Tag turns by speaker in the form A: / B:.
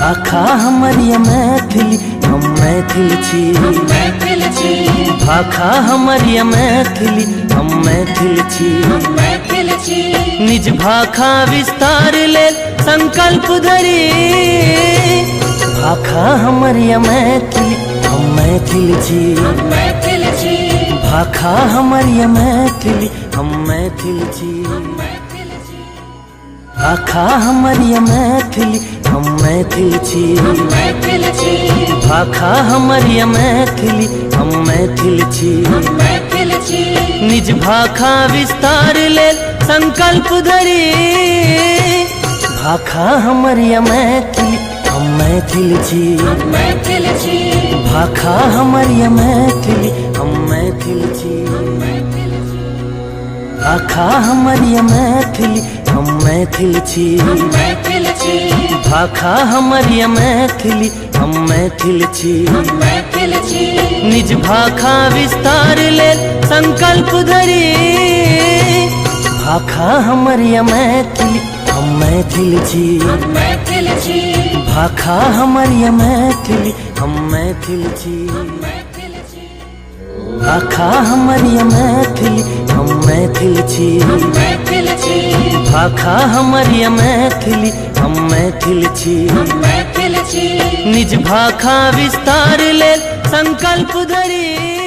A: भाखा हमर ये मैथिली हम मैथिल छी, भाखा हमर ये मैथिली हम मैथिल छी। निज भाखा विस्तार लेल संकल्प धरी, भाखा हमर ये मैथिली हम मैथिल छी, भाखा हमर ये मैथिली हम मैथिल छी। भाखा हमर ये मैथिली हम मैथिल छी, भाखा हमर ये मैथिली हम मैथिल छी। निज भाखा विस्तार लेल संकल्प धरी, भाखा हमर ये मैथिली हम मैथिल छी, भाखा हमर ये मैथिली हम मैथिल छी। भाखा हमर ये मैथिली हम मैथिल छी, भाखा हमर ये मैथिली हम मैथिल छी। निज भाखा विस्तार लेल संकल्प धरी, भाखा हमर ये मैथिली हम मैथिल छी, भाखा हमर ये मैथिली हम मैथिल छी। भाखा हमर ये मैथिली हम मैथिल छी, भाखा हमर ये मैथिली हम मैथिल छी। निज भाखा विस्तार लेल संकल्प धरी।